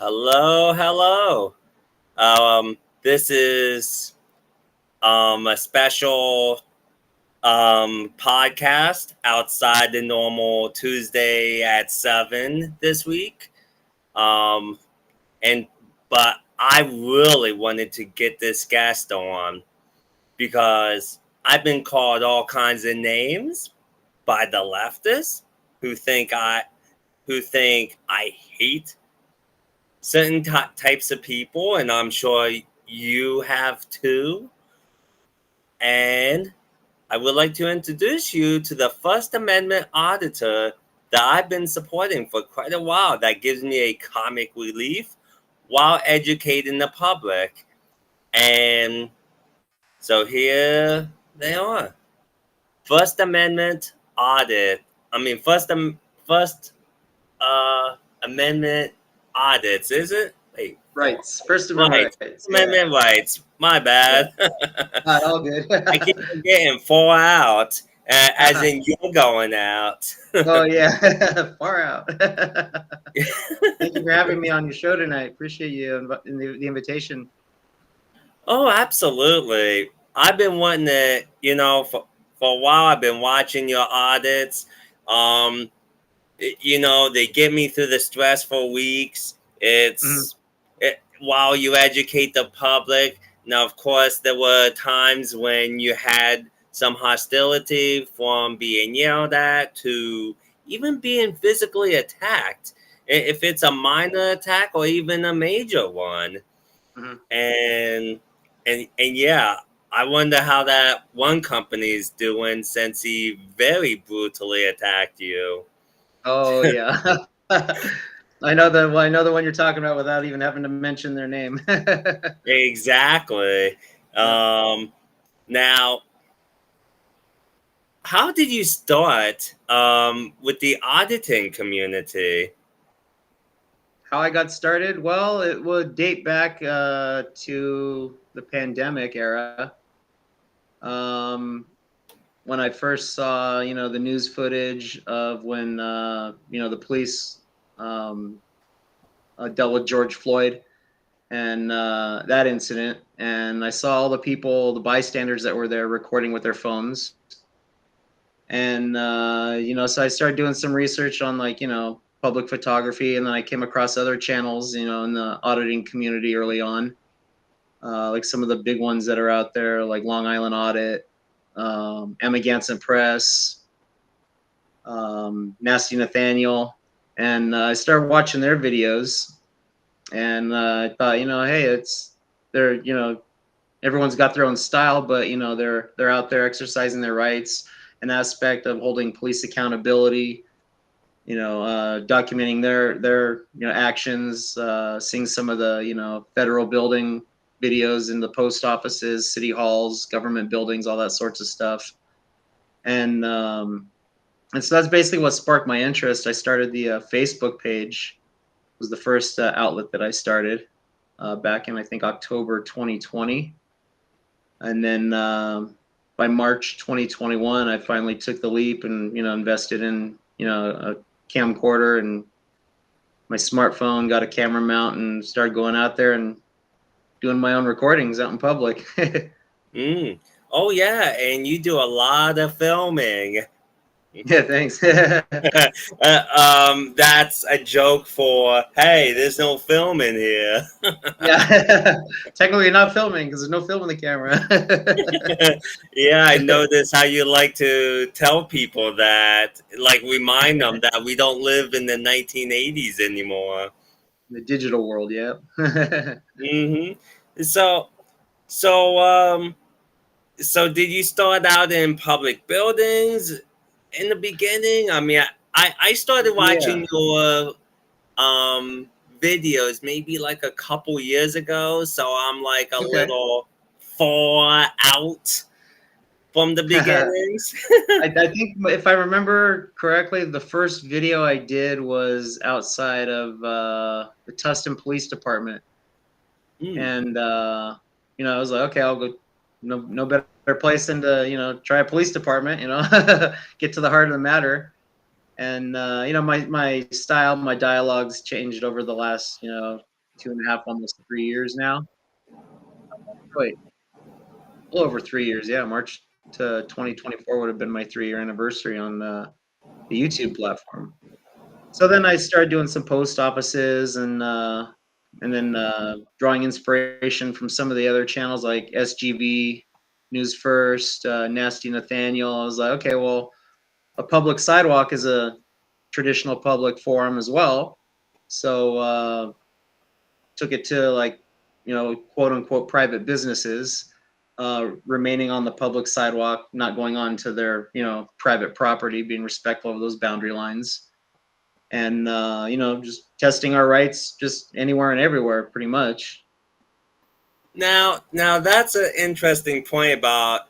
Hello, hello. This is a special podcast outside the normal Tuesday at 7 this week. Um, and but I really wanted to get this guest on because I've been called all kinds of names by the leftists who think I hate certain types of people, and I'm sure you have too. And I would like to introduce you to the First Amendment auditor that I've been supporting for quite a while, that gives me a comic relief while educating the public. And so here they are. First Amendment audit. I mean, first Amendment audits, is it? Wait, Rights. First right. Amendment rights. Yeah. Amendment rights. My Yeah. bad. All good. I keep forgetting fall out, as in you're going out. Oh yeah. Far out. Thank you for having me on your show tonight. Appreciate you the invitation. Oh, absolutely. I've been wanting to, for a while. I've been watching your audits. Um, they get me through the stressful weeks. Mhm. While you educate the public. Now, of course, there were times when you had some hostility, from being yelled at to even being physically attacked, if it's a minor attack or even a major one. Mhm. And yeah, I wonder how that one company is doing, since he very brutally attacked you. Oh yeah. I know the one you're talking about without even having to mention their name. Exactly. Yeah. Um, Now, how did you start with the auditing community? How I got started? Well, it would date back to the pandemic era. Um, when I first saw, the news footage of when, the police um, dealt with George Floyd and that incident, and I saw all the people, the bystanders that were there recording with their phones, and so I started doing some research on public photography, and then I came across other channels, in the auditing community early on, like some of the big ones that are out there, like Long Island Audit, Amagansett Press, Nasty Nathaniel, and I started watching their videos, and I thought, hey, they're, everyone's got their own style, but they're out there exercising their rights, an aspect of holding police accountability, documenting their actions, seeing some of the federal building videos in the post offices, city halls, government buildings, all that sorts of stuff, and so that's basically what sparked my interest. I started the Facebook page. It was the first outlet that I started back in, I think, October 2020. And then by March 2021, I finally took the leap and, invested in, a camcorder and my smartphone, got a camera mount, and started going out there and doing my own recordings out in public. Mm. Oh yeah, and you do a lot of filming. Yeah, thanks. That's a joke for, hey, there's no film in here. Yeah, technically you're not filming because there's no film in the camera. Yeah, I notice how you like to tell people that, like remind them that we don't live in the 1980s anymore. The digital world, yeah. hmm So, so, um, so did you start out in public buildings in the beginning? I mean, I started Yeah. watching your um videos maybe like a couple years ago, so I'm like a Okay. little far out from the I, beginnings. I think if I remember correctly, the first video I did was outside of the Tustin Police Department, Mm. and I was like, okay, I'll go. No better place than to try a police department. Get to the heart of the matter. And my style, my dialogues changed over the last 2.5, almost 3 years now. Wait, a little over 3 years. Yeah, March to 2024 would have been my 3-year anniversary on the YouTube platform. So then I started doing some post offices and then drawing inspiration from some of the other channels like SGV, News First, Nasty Nathaniel. I was like, okay, well, a public sidewalk is a traditional public forum as well. So took it to, like, quote unquote private businesses remaining on the public sidewalk, not going on to their private property, being respectful of those boundary lines, and just testing our rights just anywhere and everywhere, pretty much. Now that's an interesting point about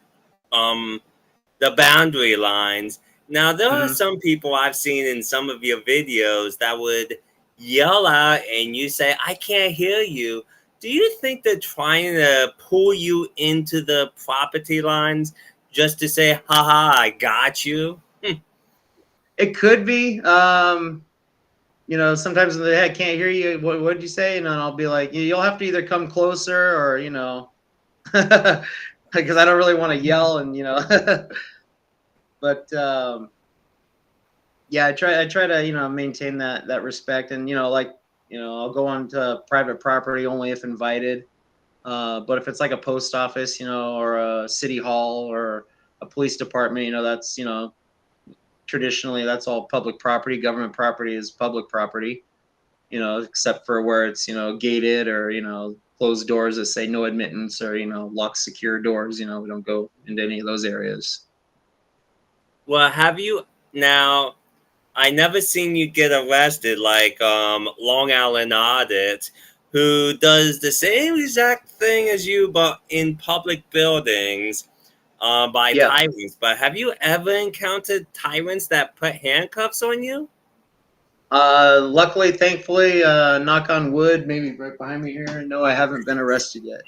the boundary lines. Now, there are Mm-hmm. some people I've seen in some of your videos that would yell out and you say, I can't hear you. Do you think they're trying to pull you into the property lines just to say, haha, I got you? It could be. Sometimes when I can't hear you, what did you say? And then I'll be like, you'll have to either come closer or, because I don't really want to yell and, but yeah, I try to, maintain that respect, and, I'll go on to private property only if invited. But if it's like a post office, or a city hall or a police department, that's, traditionally that's all public property. Government property is public property, except for where it's, gated or, closed doors that say no admittance, or, locked secure doors. We don't go into any of those areas. Well, have you now? I never seen you get arrested like Long Island Audit, who does the same exact thing as you, but in public buildings by Yeah. tyrants. But have you ever encountered tyrants that put handcuffs on you? Luckily, thankfully, knock on wood, maybe right behind me here. No, I haven't been arrested yet.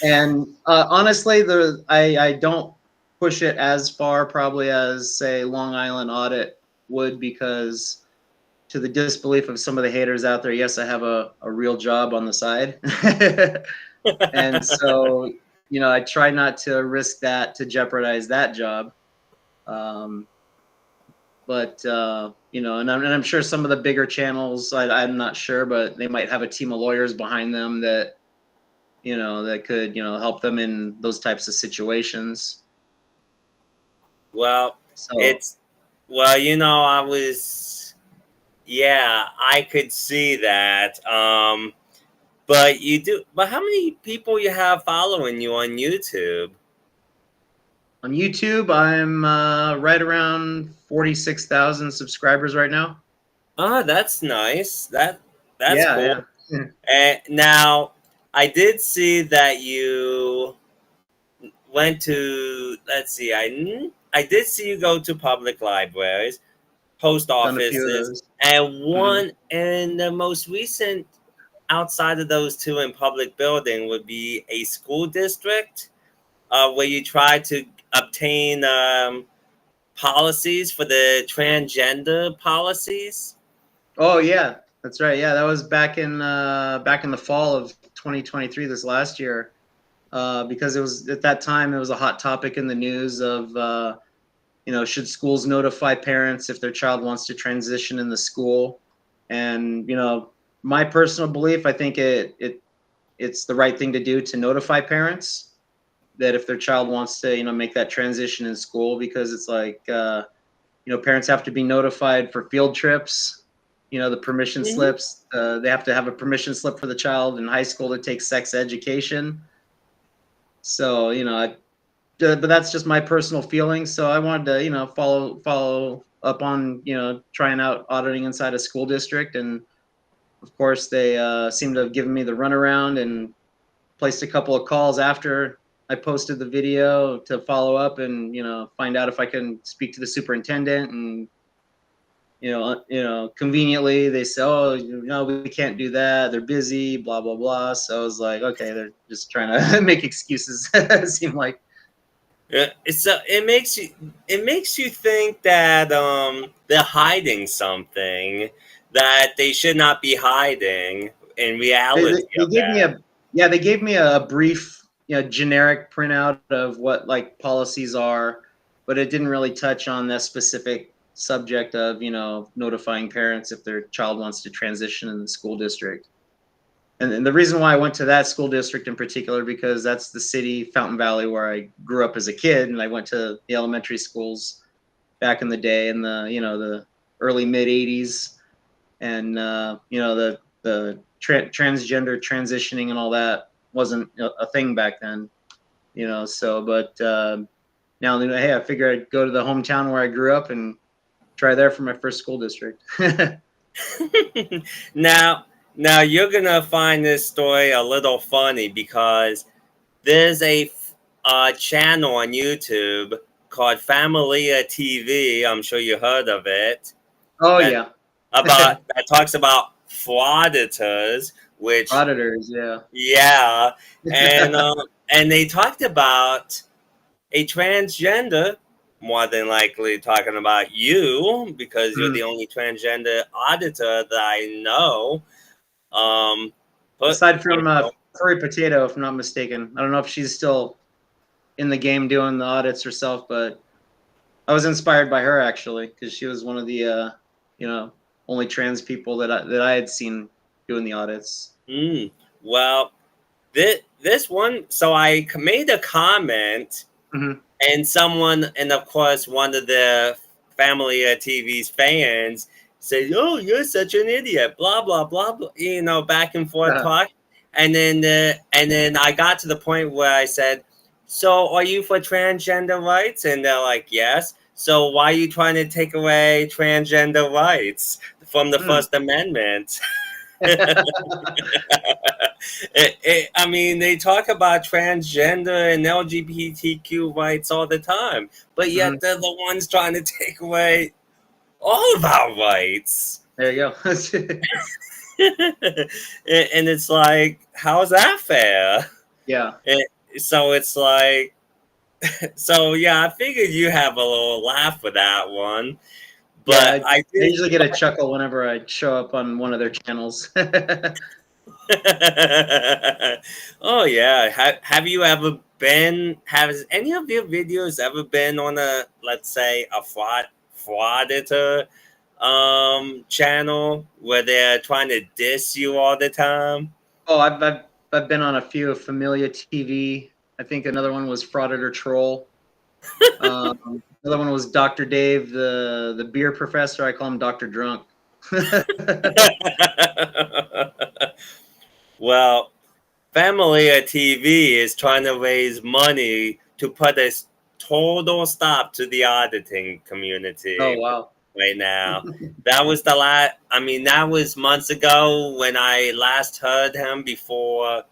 And honestly, I don't push it as far probably as, say, Long Island Audit would, because to the disbelief of some of the haters out there, yes, I have a real job on the side. And so, I try not to risk that to jeopardize that job. But and I'm sure some of the bigger channels, I'm not sure, but they might have a team of lawyers behind them that that could help them in those types of situations. Well, So I was, yeah, I could see that. But you do. But how many people you have following you on YouTube? on YouTube, I'm right around 46,000 subscribers right now. Oh, that's nice. That's Yeah, cool. yeah. And now I did see that you went to. Let's see. I did see you go to public libraries, post Done a few of offices, those. and Mhm. one and the most recent outside of those two in public building would be a school district where you try to obtain policies for the transgender policies. Oh yeah, that's right. Yeah, that was back in the fall of 2023, this last year. Because it was at that time, it was a hot topic in the news of should schools notify parents if their child wants to transition in the school. And my personal belief, I think it's the right thing to do to notify parents that if their child wants to make that transition in school, because it's like parents have to be notified for field trips, the permission Mm-hmm. slips. They have to have a permission slip for the child in high school to take sex education. So but that's just my personal feelings. So I wanted to follow up on trying out auditing inside a school district, and of course they seem to have given me the runaround and placed a couple of calls after I posted the video to follow up and find out if I can speak to the superintendent. And conveniently they say, oh, no, we can't do that, they're busy, blah blah blah. So I was like, okay, they're just trying to make excuses. It seemed like. It makes you think that they're hiding something that they should not be hiding in reality They of gave me that. a yeah, they gave me a brief, generic printout of what like policies are, but it didn't really touch on that specific subject of, notifying parents if their child wants to transition in the school district. And the reason why I went to that school district in particular, because that's the city, Fountain Valley, where I grew up as a kid, and I went to the elementary schools back in the day in the early mid '80s, and the transgender transitioning and all that wasn't a thing back then, So, but now, hey, I figured I'd go to the hometown where I grew up and try there for my first school district. now, now you're gonna find this story a little funny because there's a channel on YouTube called Familia TV. I'm sure you heard of it. Oh That yeah, that talks about frauditors, which auditors, yeah. yeah, and and they talked about a transgender, more than likely talking about you because you're the Mm. only transgender auditor that I know. Um, but Aside you from know, Furry Potato, if I'm not mistaken, I don't know if she's still in the game doing the audits herself, but I was inspired by her actually because she was one of the you know only trans people that I had seen doing the audits. mm, well, this one. So I made a comment, Hmm. and someone, and of course, one of the Family TV's fans said, "Oh, you're such an idiot." Blah blah blah blah. Back and forth talk, and then I got to the point where I said, "So, are you for transgender rights?" And they're like, "Yes." So why are you trying to take away transgender rights from the Hmm. First Amendment? I mean, they talk about transgender and LGBTQ rights all the time, but Hmm. yet they're the ones trying to take away all of our rights. There you go. And it's like, how is that fair? Yeah, And so it's like, so yeah, I figured you have a little laugh with that one, yeah. but I I did. usually get a chuckle whenever I show up on one of their channels. Oh yeah. Have you ever been? Has any of your videos ever been on a, let's say, a frauditor channel where they're trying to diss you all the time? Oh, I've been on a few of Familia TV. I think another one was Frauditor Troll. Another one was Dr. Dave, the beer professor. I call him Dr. Drunk. Well, Familia TV is trying to raise money to put a total stop to the auditing Oh community wow. right now. That was the last. I mean, that was months ago when I last heard him before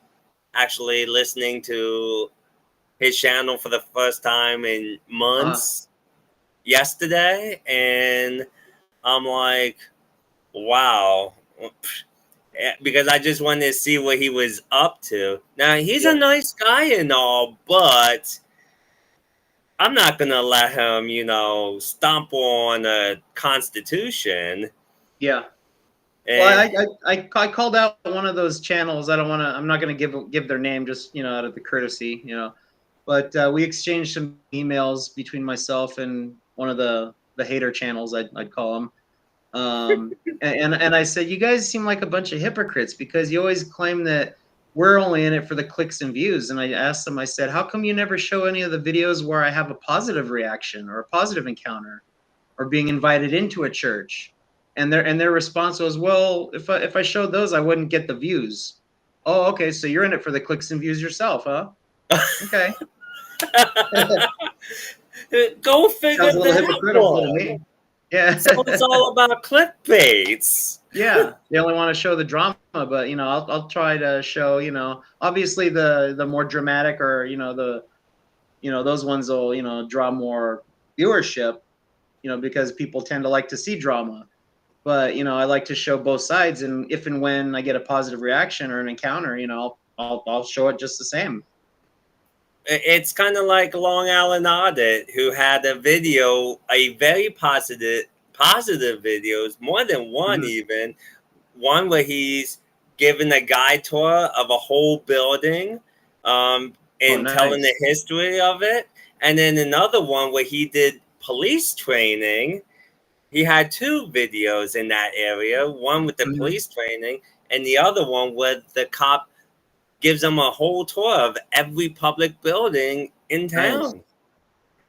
actually listening to his channel for the first time in Uh, months yesterday, and I'm like, wow. Because I just wanted to see what he was up to. Now, he's a yeah. nice guy and all, but I'm not going to let him, stomp on a constitution. Yeah. Well, And I called out one of those channels. I don't want to. I'm not going to give their name, just out of the courtesy, But we exchanged some emails between myself and one of the hater channels. I'd call them. And I said, you guys seem like a bunch of hypocrites because you always claim that we're only in it for the clicks and views. And I asked them, I said, how come you never show any of the videos where I have a positive reaction or a positive encounter or being invited into a church? And their response was, well, if I showed those, I wouldn't get the views. Oh, okay, so you're in it for the clicks and views yourself, huh? Okay. go figure Sounds a little that hypocritical to one. me. Yeah. So it's all about clickbaits. Yeah, they only want to show the drama, but I'll try to show, obviously the more dramatic or those ones will draw more viewership, because people tend to like to see drama. But I like to show both sides, and if and when I get a positive reaction or an encounter, I'll show it just the same. It's kind of like Long Island Audit, who had a video, a very positive videos, more than one Mhm. even. One where he's giving a guide tour of a whole building, Oh, and telling the nice. history of it. And then another one where he did police training. He had two videos in that area, one with the Mhm. police training and the other one where the cop gives them a whole tour of every public building in Nice. town.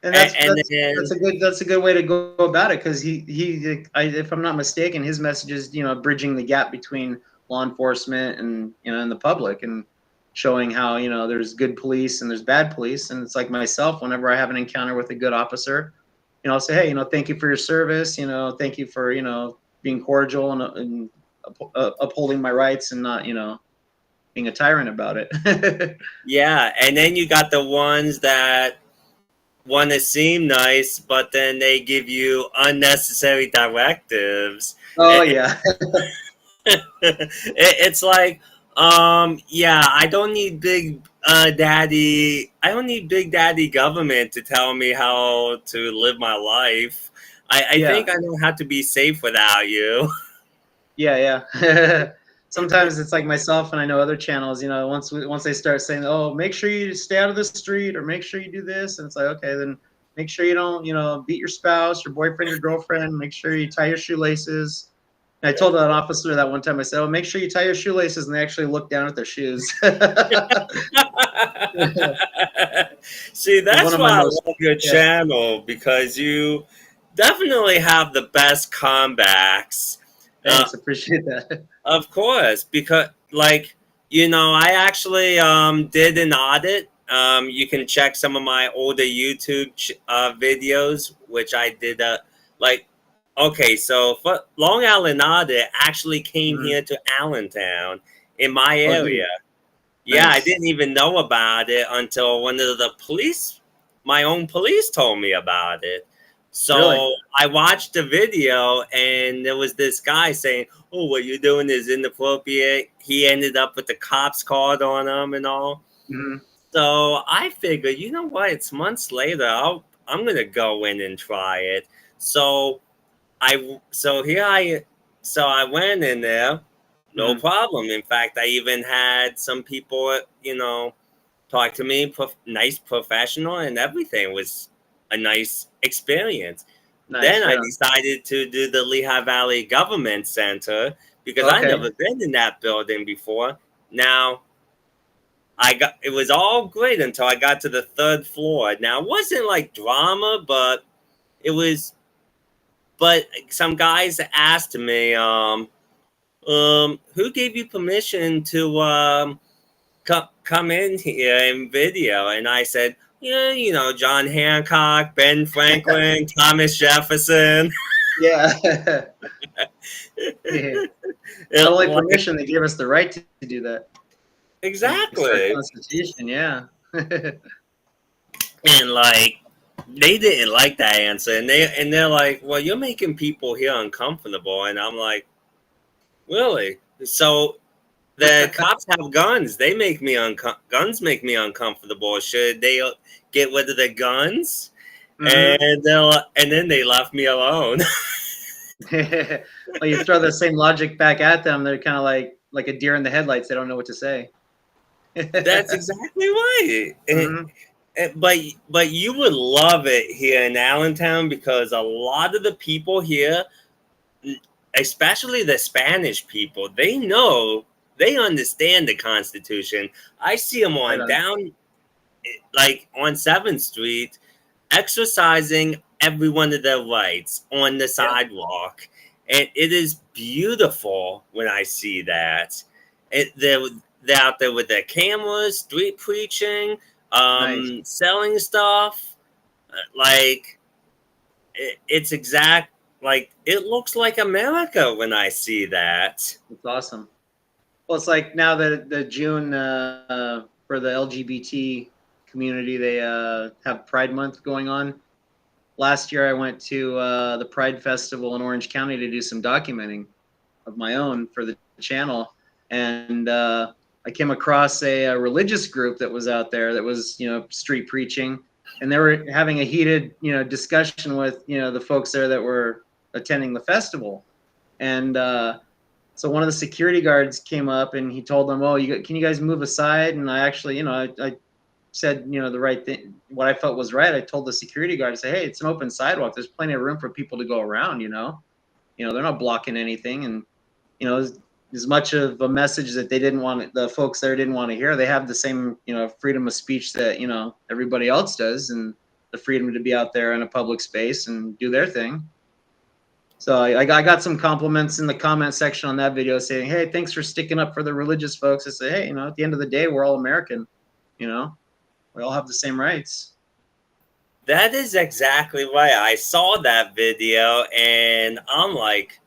And And then, that's a good way to go about it, because if I'm not mistaken, his message is, bridging the gap between law enforcement and, and the public, and showing how, there's good police and there's bad police. And it's like myself, whenever I have an encounter with a good officer, I'll say, hey, thank you for your service, thank you for, being cordial and upholding my rights, and not, being a tyrant about it. yeah, and then you got the ones that want to seem nice, but then they give you unnecessary directives. Oh yeah. It's like, yeah, I don't need big daddy. I don't need big daddy government to tell me how to live my life. I Yeah. think I know how to be safe without you. Yeah, yeah. Sometimes it's like myself, and I know other channels. Once they start saying, "Oh, make sure you stay out of the street," or "Make sure you do this," and it's like, okay, then make sure you don't, beat your spouse, your boyfriend, your girlfriend. Make sure you tie your shoelaces. And I told an officer that one time. I said, "Oh, make sure you tie your shoelaces," and they actually looked down at their shoes. See, One that's of my why I most, love your yeah. channel, because you definitely have the best comebacks. Uh, Thanks, appreciate that. Of course, because like, I actually did an audit. You can check some of my older YouTube videos, which I did. Like, okay, so for Long Island Audit actually came Mhm. here to Allentown in my Oh, dude, area. Yeah, I nice. didn't even know about it until one of the police, my own police, told me about it. Really? So I watched the video, and there was this guy saying, "Oh, what you're doing is inappropriate." He ended up with the cops called on him and all. Mhm. So I figured, you know what? It's months later. I'm gonna go in and try it. So so here I so I went in there, no Mhm. problem. In fact, I even had some people, talk to me, nice professional, and everything was a nice experience. Then Nice, I right on. decided to do the Lehigh Valley Government Center because I Okay. never been in that building before. Now I got it was all great until I got to the third floor. Now it wasn't like drama, but it was. But some guys asked me, who gave you permission to come in here in video? And I said, yeah, John Hancock, Ben Franklin, Thomas Jefferson. Yeah. Yeah. Not only Like, permission, they gave us the right to do that. It's our exactly. Constitution, yeah. And like, they didn't like that answer, and they're like, well, you're making people here uncomfortable. And I'm like, really? So the cops have guns. They make me guns make me uncomfortable. Should they get rid of the guns? Hmm. And then they left me alone. Well, you throw the same logic back at them, they're kind of like a deer in the headlights. They don't know what to say. That's exactly right. Hmm. But you would love it here in Allentown because a lot of the people here, especially the Spanish people, they understand the Constitution. I see them Right on on. down like on 7th Street exercising every one of their rights on the Yeah, sidewalk. And it is beautiful when I see that. They're out there with their cameras, street preaching, nice. selling stuff. Like, it's exact, like, it looks like America when I see that. It's awesome. Well, it's like now that the June for the LGBT community, they have Pride Month going on. Last year, I went to the Pride Festival in Orange County to do some documenting of my own for the channel, and I came across a religious group that was out there that was, street preaching, and they were having a heated, discussion with, the folks there that were attending the festival. And so one of the security guards came up and he told them, "Oh, can you guys move aside?" And I actually, I said, the right thing, what I felt was right. I told the security guard, I said, "Hey, it's an open sidewalk. There's plenty of room for people to go around. They're not blocking anything." And as much of a message that the folks there didn't want to hear, they have the same, freedom of speech that everybody else does, and the freedom to be out there in a public space and do their thing. So I got some compliments in the comment section on that video saying, "Hey, thanks for sticking up for the religious folks." I say, "Hey, at the end of the day, we're all American. We all have the same rights." That is exactly right. I saw that video and I'm like,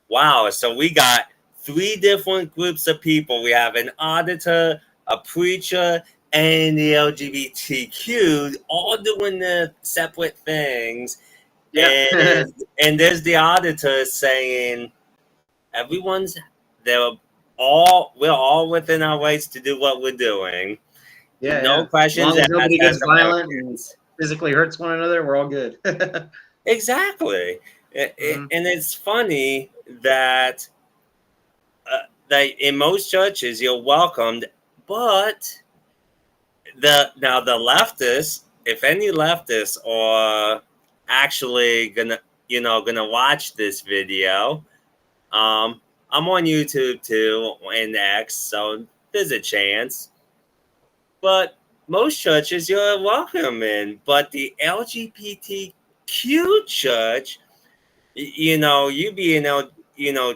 wow. So we got 3 different groups of people. We have an auditor, a preacher, and the LGBTQ all doing the separate things. Yeah. And there's the auditor saying everyone's we're all within our rights to do what we're doing. Yeah, No yeah. As questions long as asked nobody as gets violent and Americans. physically hurts one another, we're all good. Exactly. Mhm. And it's funny that in most churches you're welcomed, but the leftists, if any leftists are actually gonna watch this video, I'm on YouTube too and X, so there's a chance. But most churches you're welcome in, but the LGBTQ church, you being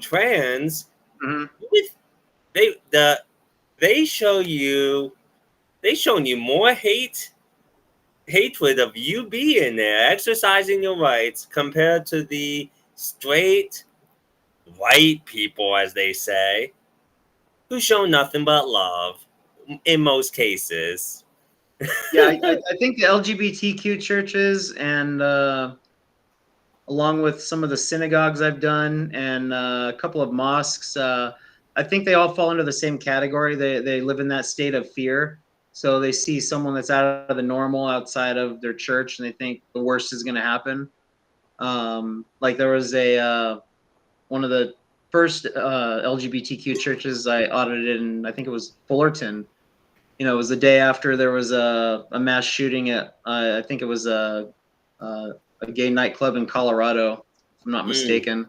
trans, Mhm. they the they show you they showing you more hatred of you being there, exercising your rights, compared to the straight white people, as they say, who show nothing but love in most cases. Yeah, I think the LGBTQ churches and along with some of the synagogues I've done and a couple of mosques, I think they all fall into the same category. They live in that state of fear. So they see someone that's out of the normal outside of their church and they think the worst is going to happen. Like there was one of the first LGBTQ churches I audited, and I think it was Fullerton. It was the day after there was a mass shooting at I think it was a gay nightclub in Colorado, if I'm not Mm. mistaken.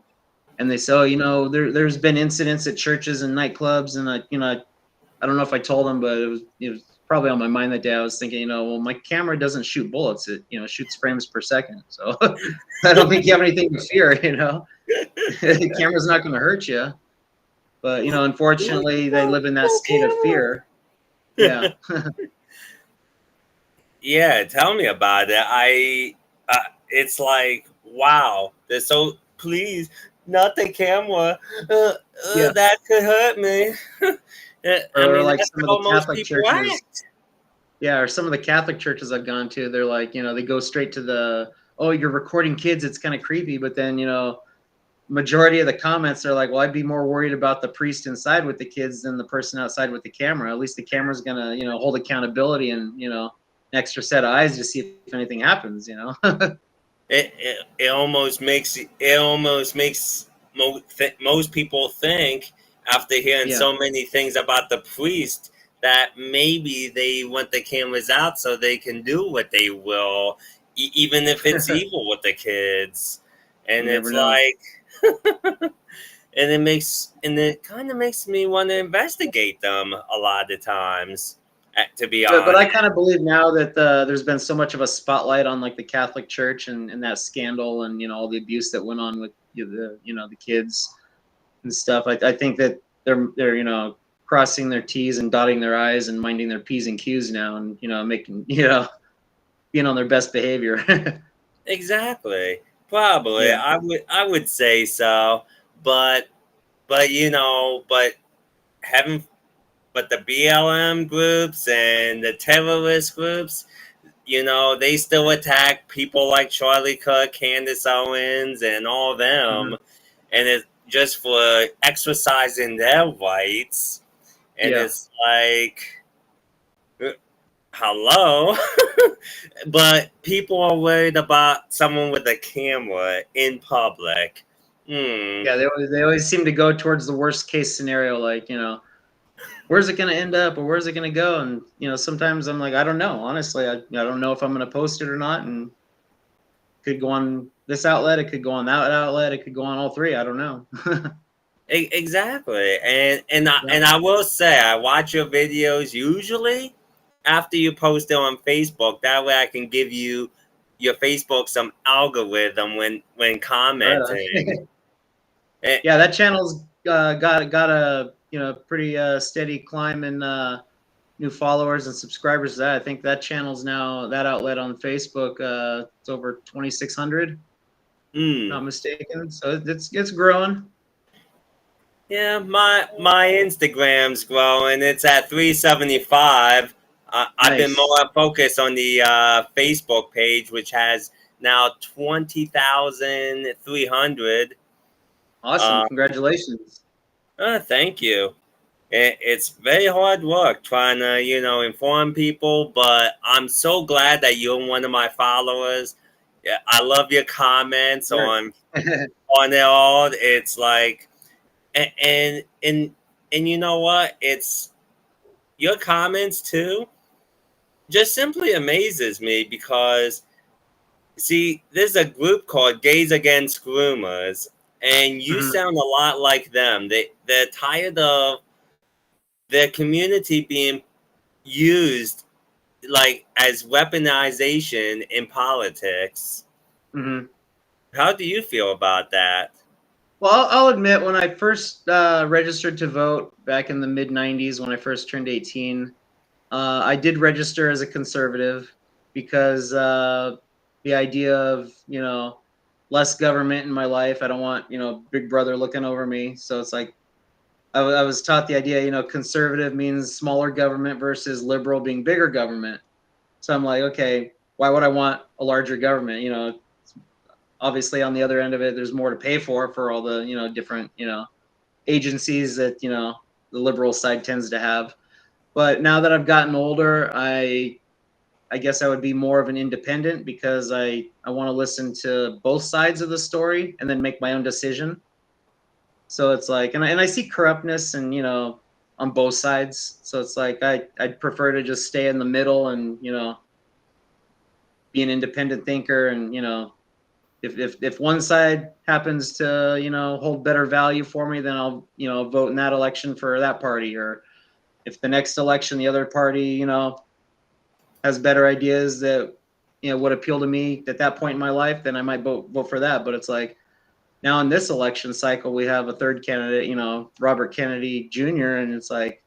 And they say, "Oh, there's been incidents at churches and nightclubs," and I don't know if I told them, but it was probably on my mind that day. I was thinking, well, my camera doesn't shoot bullets; it shoots frames per second. So I don't think you have anything to fear. The camera's not going to hurt you. But unfortunately, they live in that state of fear. Yeah. Yeah, tell me about it. It's like, wow. They're so, please, not the camera. Yeah. That could hurt me. I Or mean, like that's some of how the most Catholic people churches. act. Yeah, or some of the Catholic churches I've gone to, they're like, they go straight to "Oh, you're recording kids, it's kind of creepy." But then, majority of the comments are like, "Well, I'd be more worried about the priest inside with the kids than the person outside with the camera. At least the camera's gonna, hold accountability and, an extra set of eyes to see if anything happens." It almost makes most people think, after hearing Yeah. so many things about the priest, that maybe they want the cameras out so they can do what they will, even if it's evil with the kids. And You never it's know. like, and it kind of makes me want to investigate them a lot of times, to be But I honest. kind of believe now that there's been so much of a spotlight on like the Catholic Church and that scandal and all the abuse that went on with the kids and stuff. I think that they're crossing their T's and dotting their I's and minding their P's and Q's now, and making being on their best behavior. Exactly. Probably. Yeah. I would say so. But but having but the BLM groups and the terrorist groups, they still attack people like Charlie Cook, Candace Owens, and all them, Hmm. and it's just for exercising their rights. and it's like, hello. But people are worried about someone with a camera in public. Yeah, they always seem to go towards the worst case scenario, like, where's it going to end up or where's it going to go? And, sometimes I'm like, I don't know. Honestly, I don't know if I'm going to post it or not. And it could go on this outlet, it could go on that outlet, it could go on all three. I don't know. Exactly. And I will say, I watch your videos usually after you post it on Facebook. That way I can give you your Facebook some algorithm when Right. commenting. Eh, Yeah, that channel's got a pretty steady climb in new followers and subscribers. That I think that channel's now, that outlet on Facebook, it's over 2,600, mm. not mistaken. So it's growing. Yeah, my Instagram's growing. It's at 375. I've been Nice, more focused on the Facebook page, which has now 20,300. awesome, Uh, congratulations. Thank you. It's very hard work trying to, inform people, but I'm so glad that you're one of my followers. Yeah, I love your comments Sure. on it all. It's like, and and you know what? It's your comments too. Just simply amazes me because see, there's a group called Gays Against Groomers, and you Mhm, sound a lot like them. They're tired of their community being used like as weaponization in politics. mhm. How do you feel about that? Well, I'll admit, when I first registered to vote back in the mid 90s, when I first turned 18, I did register as a conservative because the idea of, less government in my life. I don't want, Big Brother looking over me. So it's like I was taught the idea, conservative means smaller government versus liberal being bigger government. So I'm like, okay, why would I want a larger government? Obviously on the other end of it, there's more to pay for all the, different, agencies that, the liberal side tends to have. But now that I've gotten older, I guess I would be more of an independent because I want to listen to both sides of the story and then make my own decision. So it's like, and I see corruptness and, on both sides. So it's like I'd prefer to just stay in the middle and, be an independent thinker. And, if one side happens to, hold better value for me, then I'll, vote in that election for that party. Or if the next election the other party, has better ideas that, would appeal to me at that point in my life, then I might vote for that. But it's like, now in this election cycle, we have a third candidate, Robert Kennedy Jr., and it's like,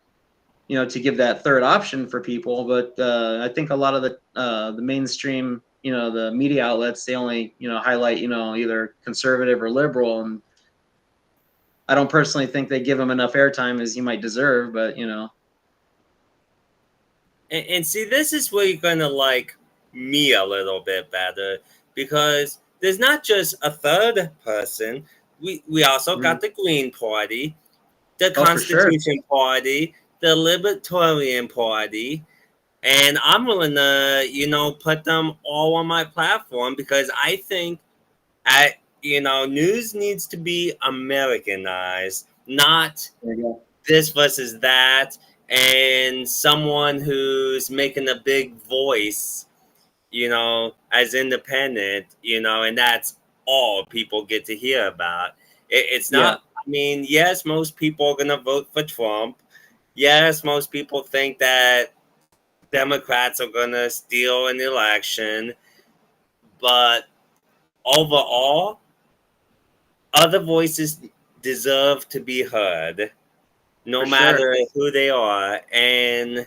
to give that third option for people. But I think a lot of the mainstream, the media outlets, they only, highlight, either conservative or liberal. And I don't personally think they give him enough airtime as he might deserve, but, And see, this is where you're gonna like me a little bit better because there's not just a third person. We also got the Green Party, the oh, for sure. Constitution Party, the Libertarian Party, and I'm willing to, put them all on my platform because I think news needs to be Americanized, not There you go. this versus that, and someone who's making a big voice, as independent, and that's all people get to hear about. It's Yeah. not, I mean, yes, most people are going to vote for Trump. Yes, most people think that Democrats are going to steal an election. But overall, other voices deserve to be heard, no For sure. matter who they are. And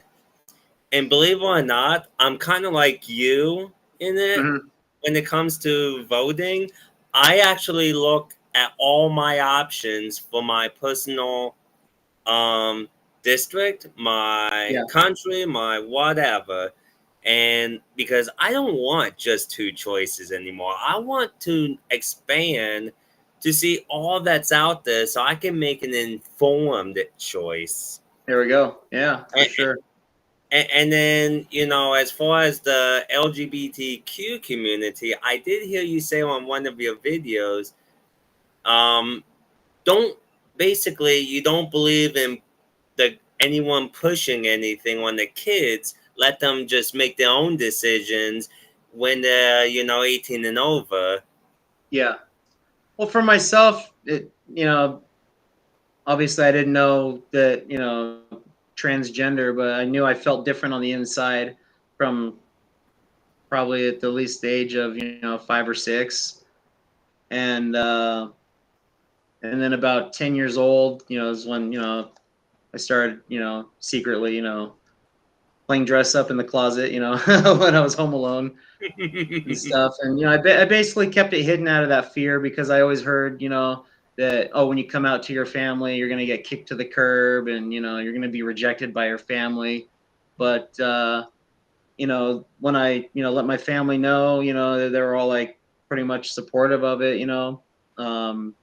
believe it or not, I'm kind of like you in it Mhm. when it comes to voting. I actually look at all my options for my personal um, district, my Yeah. country, my whatever. And because I don't want just two choices anymore, I want to expand to see all that's out there so I can make an informed choice. There we go. Yeah, for And, sure. and then, as far as the LGBTQ community, I did hear you say on one of your videos, um, don't basically, you don't believe in anyone pushing anything on the kids. Let them just make their own decisions when they're 18 and over. Yeah. Well, for myself, obviously I didn't know that, transgender, but I knew I felt different on the inside from probably at the least the age of, 5 or 6. And then about 10 years old, is when, I started, secretly, playing dress up in the closet, when I was home alone and stuff. And I basically kept it hidden out of that fear, because I always heard, that, oh, when you come out to your family, you're going to get kicked to the curb, and you're going to be rejected by your family. But when I let my family know, they were all like pretty much supportive of it. Um,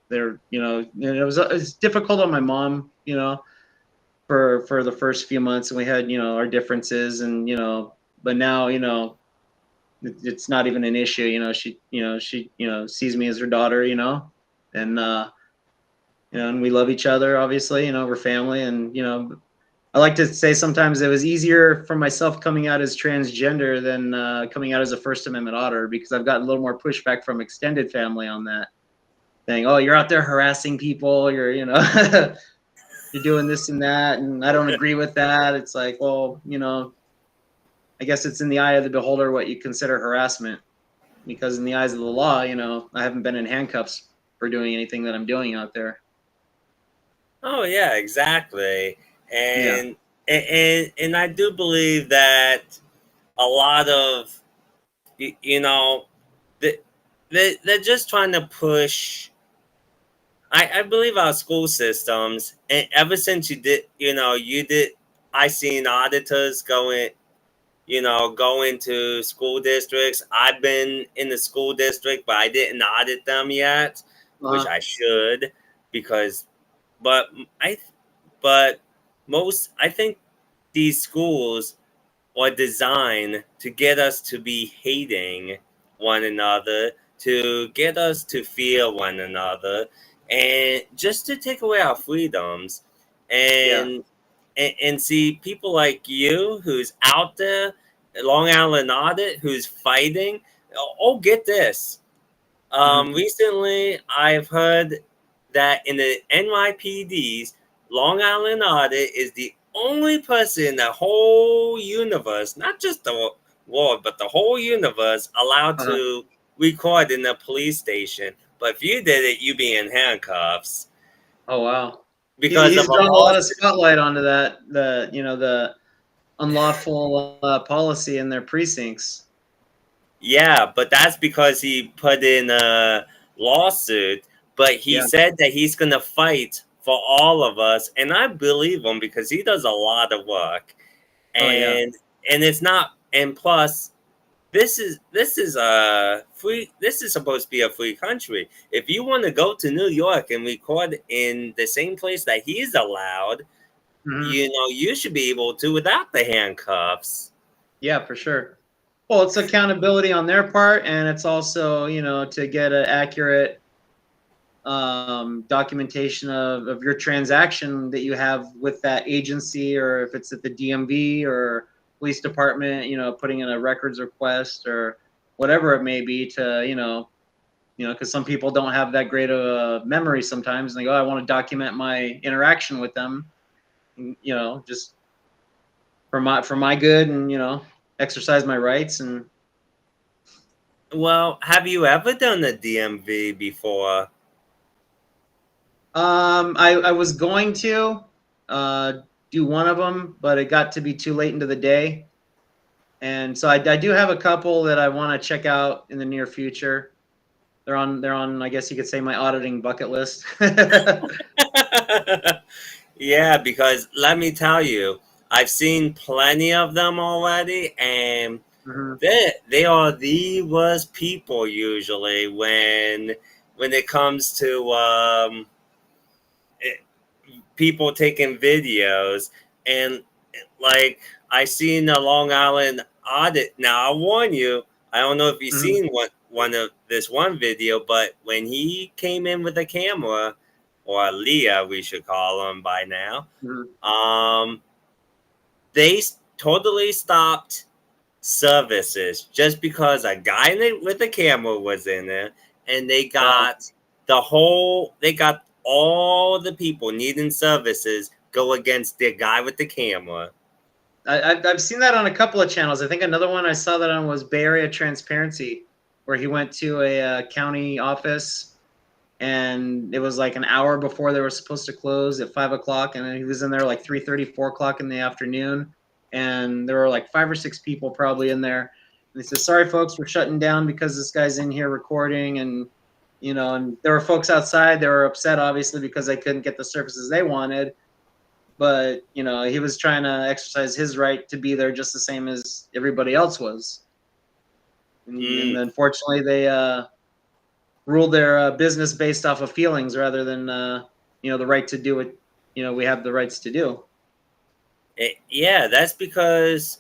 they're and it was difficult on my mom, for the first few months, and we had our differences, and but now it's not even an issue. She sees me as her daughter. And and we love each other. Obviously, we're family, and I like to say sometimes it was easier for myself coming out as transgender than coming out as a First Amendment auditor, because I've gotten a little more pushback from extended family on that, saying, "Oh, you're out there harassing people. You're you're doing this and that," and I don't agree with that. It's like, well, I guess it's in the eye of the beholder what you consider harassment, because in the eyes of the law, I haven't been in handcuffs for doing anything that I'm doing out there. Oh yeah, exactly. Yeah. And I do believe that a lot of y- you know they, they're just trying to push. I believe our school systems, and ever since you did, I seen auditors go into school districts. I've been in the school district, but I didn't audit them yet, which Uh-huh. I should, because but I but most I think these schools are designed to get us to be hating one another, to get us to fear one another, and just to take away our freedoms. Yeah. And see people like you who's out there, Long Island Audit, who's fighting. Oh, get this. Hmm. Recently, I've heard that in the NYPD's Long Island Audit is the only person in the whole universe, not just the world, but the whole universe, allowed Uh-huh. to record in the police station. But if you did it, you'd be in handcuffs Oh wow. because of He's a drawn a lot of lawsuit. spotlight onto that, the unlawful policy in their precincts. Yeah, but that's because he put in a lawsuit. But he Yeah. said that he's going to fight for all of us, and I believe him because he does a lot of work. Oh yeah. And it's not. And plus, this is a free. This is supposed to be a free country. If you want to go to New York and record in the same place that he's allowed, Hmm. you should be able to without the handcuffs. Yeah, for sure. Well, it's accountability on their part, and it's also, to get an accurate documentation of your transaction that you have with that agency, or if it's at the DMV or police department, putting in a records request or whatever it may be, to, because some people don't have that great of a memory sometimes, and they go, I want to document my interaction with them, just for my good, and exercise my rights. And Well, have you ever done the DMV before? I was going to uh, do one of them, but it got to be too late into the day, and so I do have a couple that I want to check out in the near future. They're on, I guess you could say, my auditing bucket list. Yeah, because let me tell you, I've seen plenty of them already, and Hmm. they are the worst people usually when it comes to people taking videos, and like I seen the Long Island audit. Now I warn you, I don't know if you've Mhm. seen one of this one video, but when he came in with a camera, or Leah, we should call him by now, Mhm. um, they totally stopped services just because a guy with a camera was in there, and Wow. they got all the people needing services go against the guy with the camera. I've seen that on a couple of channels. I think another one I saw that on was Bay Area Transparency, where he went to a county office, and it was like an hour before they were supposed to close at 5 o'clock, and then he was in there like 3:30, 4 o'clock in the afternoon, and there were like 5 or 6 people probably in there. And they said, "Sorry, folks, we're shutting down because this guy's in here recording," and and there were folks outside. They were upset, obviously, because they couldn't get the services they wanted. But he was trying to exercise his right to be there just the same as everybody else was. And Mm, unfortunately, they ruled their business based off of feelings rather than the right to do what we have the rights to do. yeah, that's because.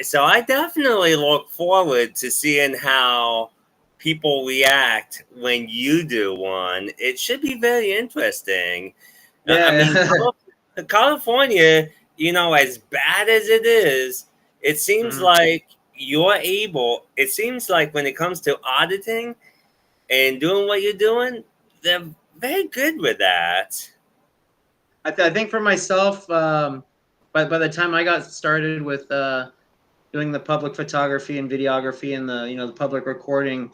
So I definitely look forward to seeing how people react when you do one. It should be very interesting. I mean, Yeah. California, as bad as it is, it seems Mhm. like it seems like when it comes to auditing and doing what you're doing, they're very good with that. I think for myself, by the time I got started with doing the public photography and videography and the public recording,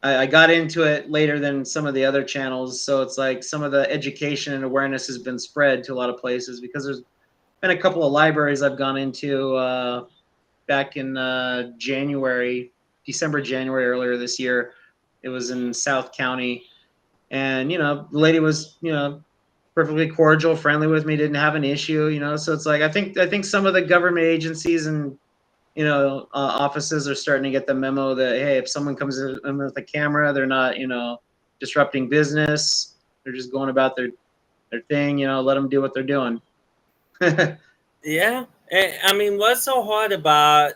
I got into it later than some of the other channels. So it's like some of the education and awareness has been spread to a lot of places, because there's been a couple of libraries I've gone into back in December, January earlier this year. It was in South County, and the lady was perfectly cordial, friendly with me, didn't have an issue. So it's like I think some of the government agencies and offices are starting to get the memo that, hey, if someone comes in with a camera, they're not disrupting business. They're just going about their thing. Let them do what they're doing. Yeah. I mean, what's so hard about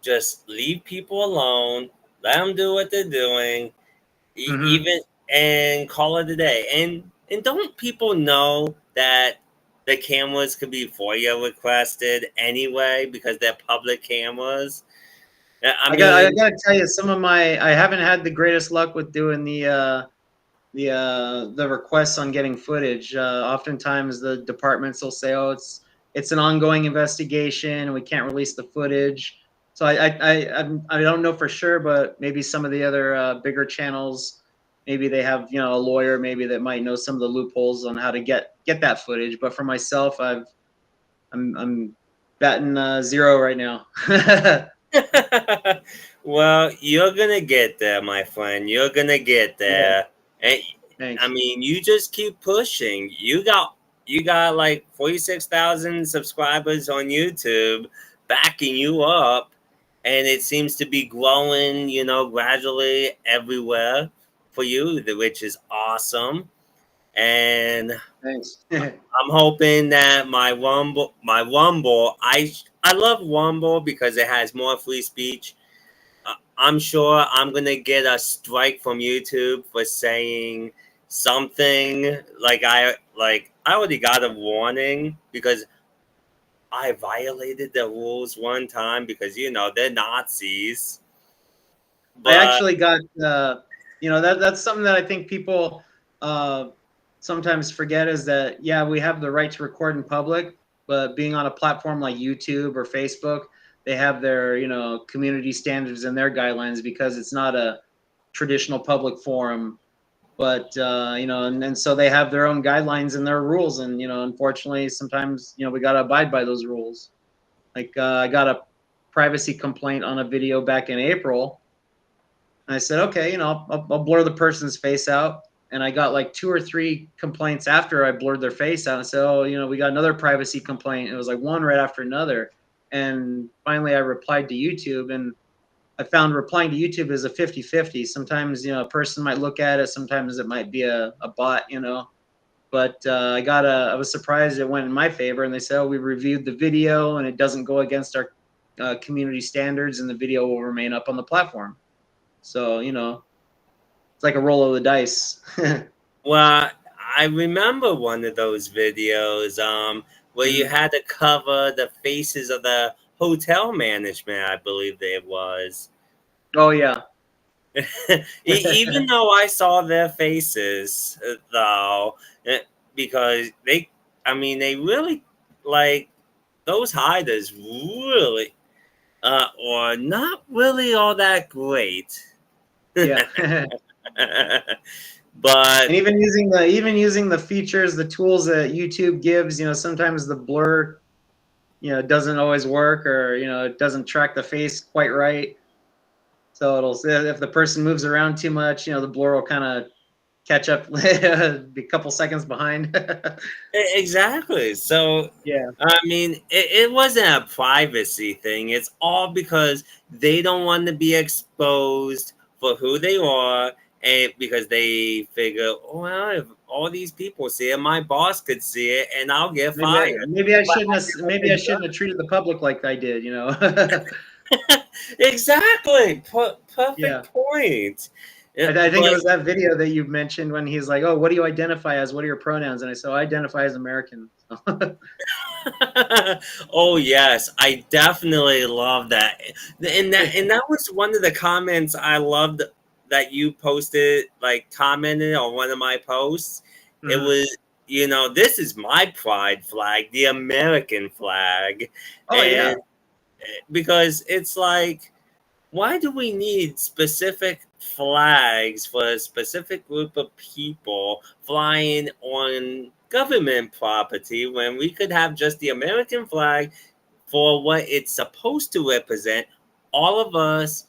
just leave people alone, let them do what they're doing, Hmm. even and call it a day. And don't people know that the cameras could be FOIA requested anyway because they're public cameras? I I mean, gotta tell you, I haven't had the greatest luck with doing the requests on getting footage. Oftentimes the departments will say, "Oh, it's an ongoing investigation, and we can't release the footage." So I don't know for sure, but maybe some of the other bigger channels, maybe they have a lawyer maybe that might know some of the loopholes on how to get that footage. But for myself, I'm batting zero right now. well, you're gonna get there, my friend. You're gonna get Yeah, there. And I thanks. mean, you just keep pushing. You got like 46,000 subscribers on YouTube backing you up, and it seems to be growing, gradually everywhere for you, which is awesome. And Thanks. I'm hoping that my Rumble, I love Rumble because it has more free speech. I'm sure I'm gonna get a strike from YouTube for saying something like I already got a warning because I violated the rules one time because they're Nazis. I But actually got that's something that I think people uh, sometimes forget, is that yeah, we have the right to record in public, but being on a platform like YouTube or Facebook, they have their community standards and their guidelines, because it's not a traditional public forum. But and so they have their own guidelines and their rules, and unfortunately sometimes we got to abide by those rules. Like I got a privacy complaint on a video back in April. I said, okay, I'll blur the person's face out. And I got like 2 or 3 complaints after I blurred their face out. I said, oh, we got another privacy complaint. It was like one right after another. And finally, I replied to YouTube, and I found replying to YouTube is a 50-50. Sometimes, a person might look at it. Sometimes it might be a bot. but I was surprised it went in my favor, and they said, "Oh, we reviewed the video, and it doesn't go against our community standards, and the video will remain up on the platform." So it's like a roll of the dice. Well, I remember one of those videos where you had to cover the faces of the hotel management, I believe it was. Oh yeah. Even though I saw their faces, though, because they really, like, those hiders really are not really all that great. Yeah. But And even using the features, the tools that YouTube gives, sometimes the blur, doesn't always work, or it doesn't track the face quite right. So it'll say if the person moves around too much, the blur will kind of catch up, be a couple seconds behind. exactly. So, Yeah. it wasn't a privacy thing. It's all because they don't want to be exposed for who they are, and because they figure, oh, well, if all these people see it, my boss could see it, and I'll get fired. Maybe I But shouldn't have maybe I shouldn't have treated the public like I did. exactly. Yeah. Perfect point. I think it But was that video that you mentioned when he's like, "Oh, what do you identify as? What are your pronouns?" And I said, "I identify as American." oh yes, I definitely love that. And that was one of the comments I loved that you posted, like commented on one of my posts. It Mhm. was, this is my pride flag, the American flag. Oh And yeah. because it's like, why do we need specific flags for a specific group of people flying on government property when we could have just the American flag for what it's supposed to represent? All of us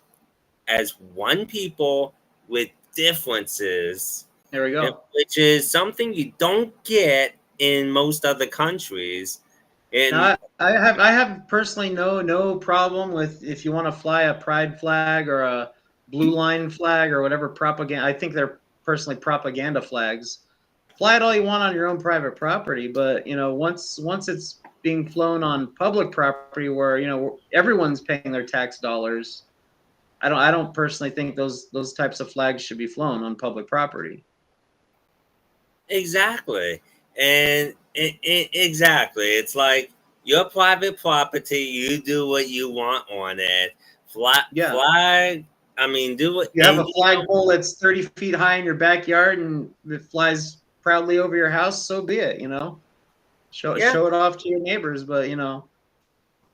as one people with differences, There we go. which is something you don't get in most other countries. And Now, I have personally no problem with if you want to fly a pride flag or a blue line flag or whatever propaganda. I think they're personally propaganda flags. Fly it all you want on your own private property, but once it's being flown on public property where everyone's paying their tax dollars, I don't personally think those types of flags should be flown on public property. exactly. And exactly. It's like your private property, you do what you want on it. Yeah. Flag, do what. You have And a flagpole that's 30 feet high in your backyard and it flies proudly over your house, so be it, Show yeah, show it off to your neighbors, but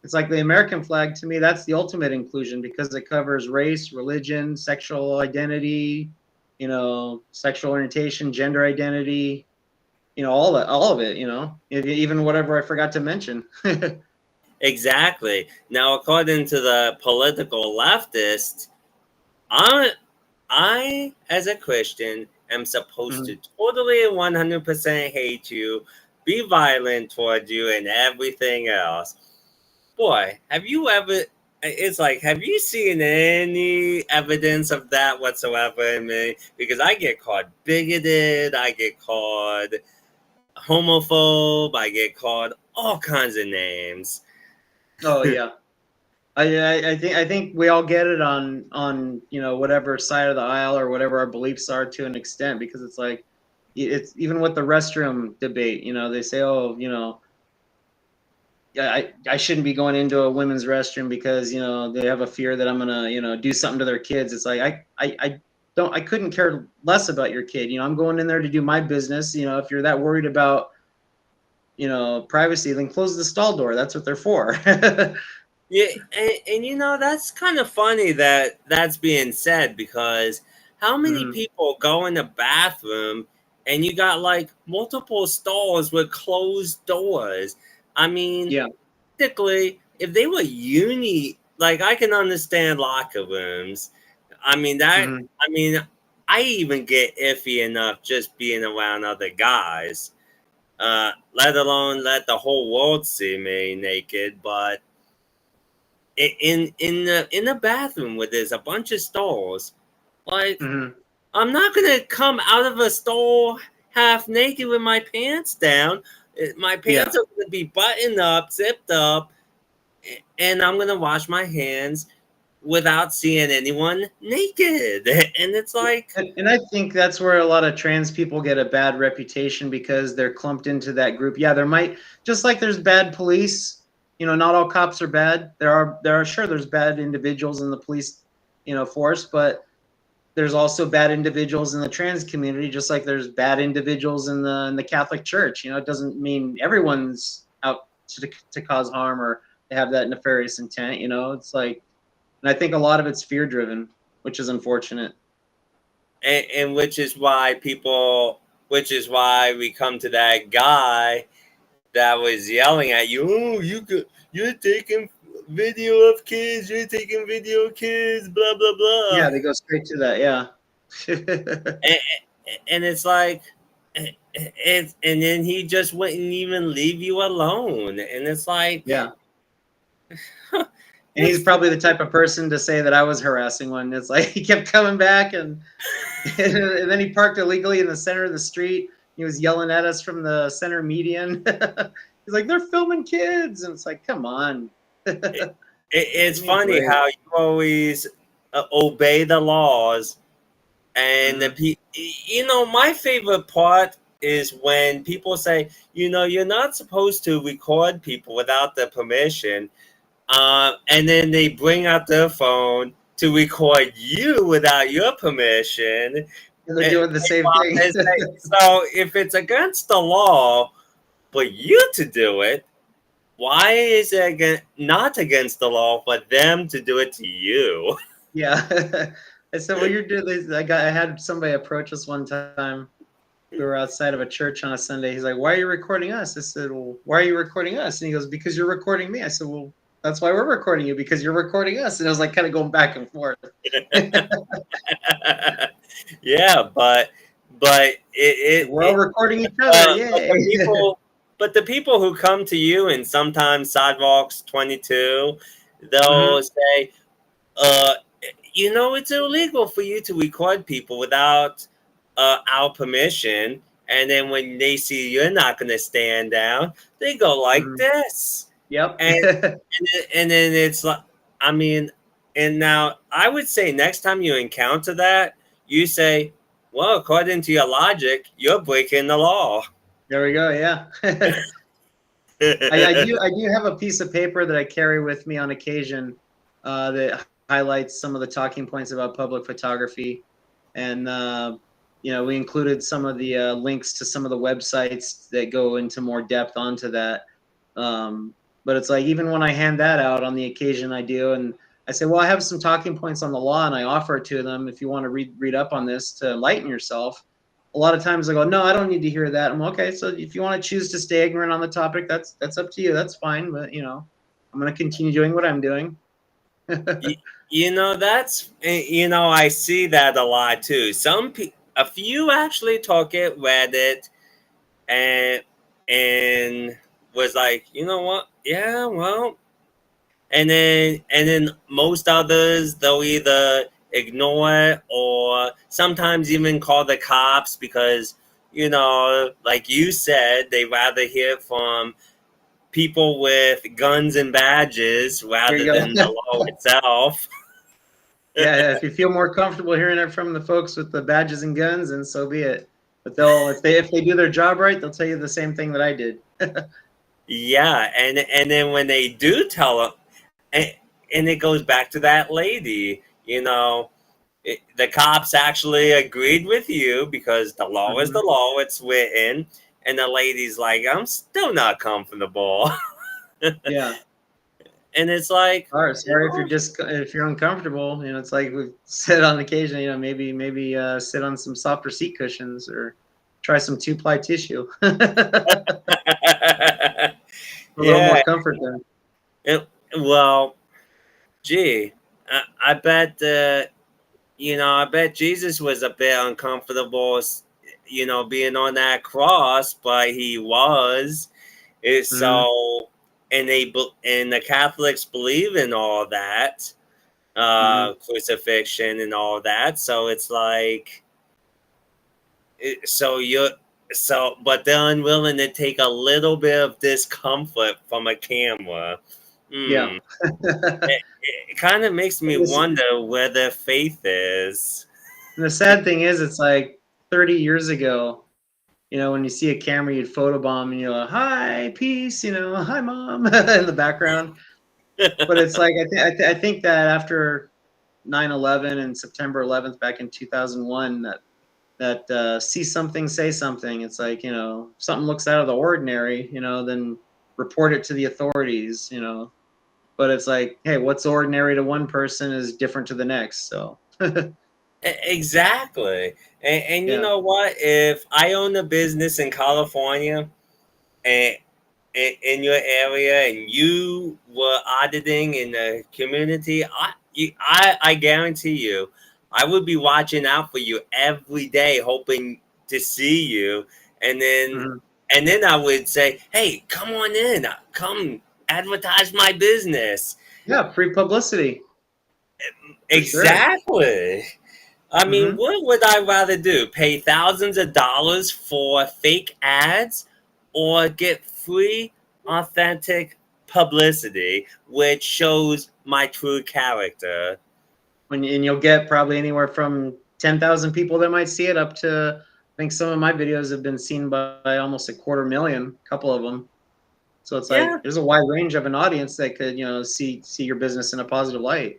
it's like the American flag to me, that's the ultimate inclusion because it covers race, religion, sexual identity, sexual orientation, gender identity, all of it, even whatever I forgot to mention. exactly. Now, according to the political leftist, I, as a Christian, am supposed to Mhm. totally and 100% hate you, be violent toward you, and everything else. Boy, have you ever? It's like, have you seen any evidence of that whatsoever in me? Because I get called bigoted, I get called homophobe, I get called all kinds of names. Oh yeah. I think we all get it on whatever side of the aisle or whatever our beliefs are to an extent because it's like it's even with the restroom debate, they say, oh, yeah, I shouldn't be going into a women's restroom because they have a fear that I'm gonna do something to their kids. It's like I couldn't care less about your kid. I'm going in there to do my business. If you're that worried about privacy, then close the stall door. That's what they're for. Yeah, and that's kind of funny that that's being said because how many Mhm. people go in the bathroom and you got like multiple stalls with closed doors? I mean, Yeah. technically, if they were like I can understand locker rooms. I mean that. Mhm. I mean, I even get iffy enough just being around other guys. Let alone let the whole world see me naked. But in the bathroom where there's a bunch of stalls, like Mhm. I'm not gonna come out of a stall half naked with my pants down. My pants are going to be buttoned up, zipped up, and I'm going to wash my hands without seeing anyone naked. And it's like, and I think that's where a lot of trans people get a bad reputation because they're clumped into that group. Yeah, there might, just like there's bad police, you know, not all cops are bad. There are sure there's bad individuals in the police, you know, force, but there's also bad individuals in the trans community, just like there's bad individuals in the Catholic Church. You know, it doesn't mean everyone's out to cause harm or to have that nefarious intent. You know, it's like, and I think a lot of it's fear driven, which is unfortunate. and which is why we come to that guy that was yelling at you. Oh, you're taking video of kids. You're taking video of kids. Blah blah blah. Yeah, they go straight to that. Yeah. And it's like, and then he just wouldn't even leave you alone. And it's like, yeah. And he's probably the type of person to say that I was harassing one. It's like he kept coming back and then he parked illegally in the center of the street. He was yelling at us from the center median. He's like, they're filming kids. And it's like, come on. It's funny how you always obey the laws. And you know, my favorite part is when people say, you know, you're not supposed to record people without their permission. And then they bring out their phone to record you without your permission. And they're doing the same thing. So if it's against the law for you to do it, why is it not against the law for them to do it to you? Yeah. I said, well, you're doing this. I had somebody approach us one time. We were outside of a church on a Sunday. He's like, why are you recording us? I said, well, why are you recording us? And he goes, because you're recording me. I said, well, that's why we're recording you, because you're recording us. And it was like kind of going back and forth. Yeah, but we're all recording each other. Yay. But the people who come to you, and sometimes Sidewalks 22, they'll say, you know, it's illegal for you to record people without our permission. And then when they see you're not going to stand down, they go like this. Yep. And then it's like, I mean, and now I would say next time you encounter that, you say, well, according to your logic, you're breaking the law. There we go. Yeah. I do have a piece of paper that I carry with me on occasion that highlights some of the talking points about public photography. And, you know, we included some of the links to some of the websites that go into more depth onto that. But it's like, even when I hand that out on the occasion I do, and I say, well, I have some talking points on the law, and I offer it to them if you want to read up on this to enlighten yourself. A lot of times I go, no, I don't need to hear that. I'm okay. So if you want to choose to stay ignorant on the topic, that's up to you. That's fine. But, you know, I'm going to continue doing what I'm doing. You know, you know, I see that a lot too. A few actually took it, read it, and was like, you know what? Yeah, well, and then most others, they'll either ignore it or sometimes even call the cops because, you know, like you said, they rather hear from people with guns and badges rather than the law itself. Yeah, if you feel more comfortable hearing it from the folks with the badges and guns, and so be it. But if they do their job right, they'll tell you the same thing that I did. Yeah, and then when they do tell them, and it goes back to that lady, you know, the cops actually agreed with you because the law is the law, it's written, and the lady's like, I'm still not comfortable. Yeah. And it's like, sorry if you're uncomfortable, you know, it's like we've said on occasion, you know, maybe sit on some softer seat cushions or try some 2-ply tissue. A little more comfort there. Well, gee, I bet you know, I bet Jesus was a bit uncomfortable, you know, being on that cross, but he was. So, and the Catholics believe in all that, crucifixion and all that. So it's like, So, but they're unwilling to take a little bit of discomfort from a camera. Yeah. It kind of makes me And wonder where their faith is. the sad thing is, it's like 30 years ago, when you see a camera, you'd photobomb and you're like, hi, peace, hi, mom, in the background. But it's like, I think that after 9/11 and September 11th back in 2001, that see something, say something. It's like, if something looks out of the ordinary, then report it to the authorities. But it's like, hey, what's ordinary to one person is different to the next. So Exactly. And you yeah. know what? If I own a business in California and in your area and you were auditing in the community, I guarantee you, I would be watching out for you every day, hoping to see you. And then, Mhm. and then I would say, hey, come on in, come advertise my business. Yeah, free publicity for sure. Exactly. I mean, Hmm. what would I rather do? Pay thousands of dollars for fake ads or get free, authentic publicity, which shows my true character? And you'll get probably anywhere from 10,000 people that might see it up to, I think some of my videos have been seen by almost a 250,000, a couple of them. So it's Yeah, like there's a wide range of an audience that could, see your business in a positive light.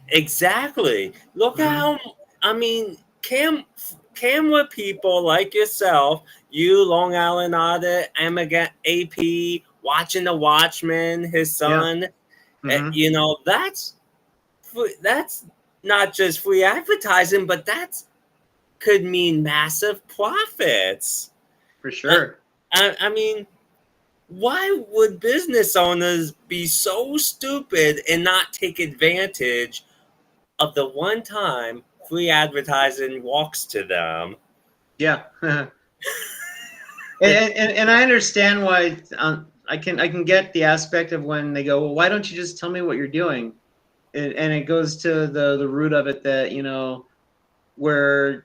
exactly. Look at Hmm. how, I mean, camera people like yourself, you, Long Island Audit, Amagat AP, watching The Watchman, his Yeah. son, Hmm. that's not just free advertising, but that's could mean massive profits. For Uh, sure. I mean, why would business owners be so stupid and not take advantage of the one time free advertising walks to them? Yeah. And I understand why. I can get the aspect of when they go, well, why don't you just tell me what you're doing? And it goes to the root of it that we're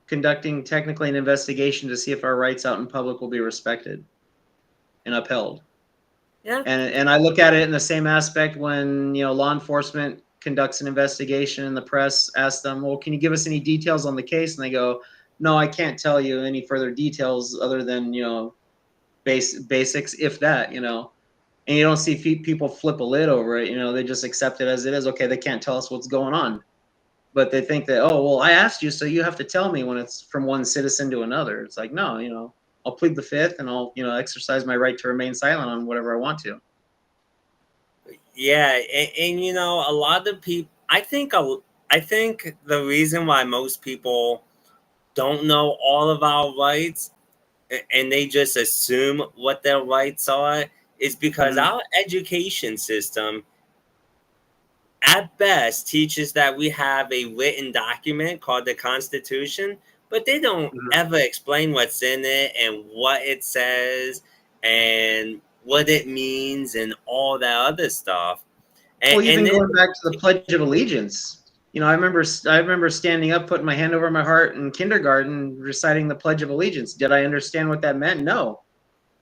conducting technically an investigation to see if our rights out in public will be respected and upheld. Yeah, And I look at it in the same aspect when law enforcement conducts an investigation and the press asks them, well, can you give us any details on the case? And they go, no, I can't tell you any further details other than basics, if that. And you don't see people flip a lid over it. They just accept it as it is. Okay, they can't tell us what's going on, but they think that, oh, well, I asked you, so you have to tell me when it's from one citizen to another. It's like, no, I'll plead the fifth and I'll exercise my right to remain silent on whatever I want to. yeah, and a lot of people. I think the reason why most people don't know all of our rights and they just assume what their rights are is because Mm-hmm. our education system at best teaches that we have a written document called the Constitution, but they don't Mm-hmm. ever explain what's in it and what it says and what it means and all that other stuff. Well, And even then, going back to the Pledge of Allegiance, I remember standing up, putting my hand over my heart in kindergarten, reciting the Pledge of Allegiance. Did I understand what that meant? No.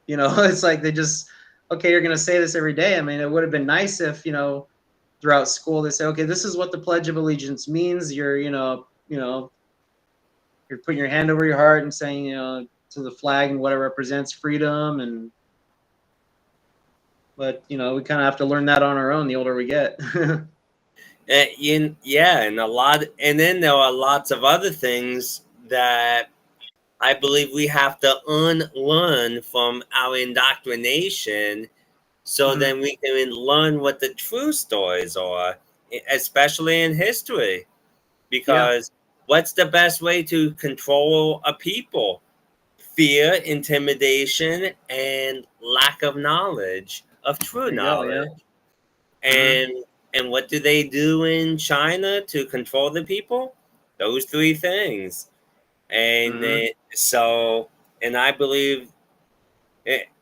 It's like they just, okay, you're going to say this every day. I mean, it would have been nice if throughout school they say, okay, this is what the Pledge of Allegiance means. You're putting your hand over your heart and saying, to the flag and what it represents, freedom. But we kind of have to learn that on our own the older we get. yeah, and then there are lots of other things that I believe we have to unlearn from our indoctrination so Hmm. then we can learn what the true stories are, especially in history. Yeah. Because what's the best way to control a people? Fear, intimidation, and lack of knowledge, of true There you go. Yeah. knowledge. Hmm. And what do they do in China to control the people? Those three things. And Hmm. and I believe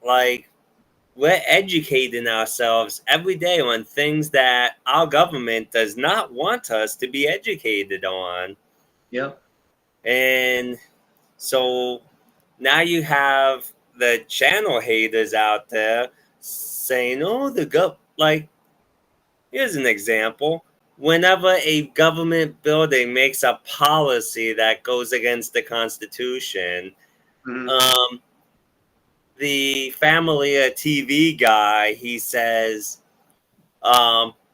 like we're educating ourselves every day on things that our government does not want us to be educated on. Yep. And So now you have the channel haters out there saying, "Oh, like." Here's an example. Whenever a government building makes a policy that goes against the Constitution, Mhm. um, the family TV guy, he says,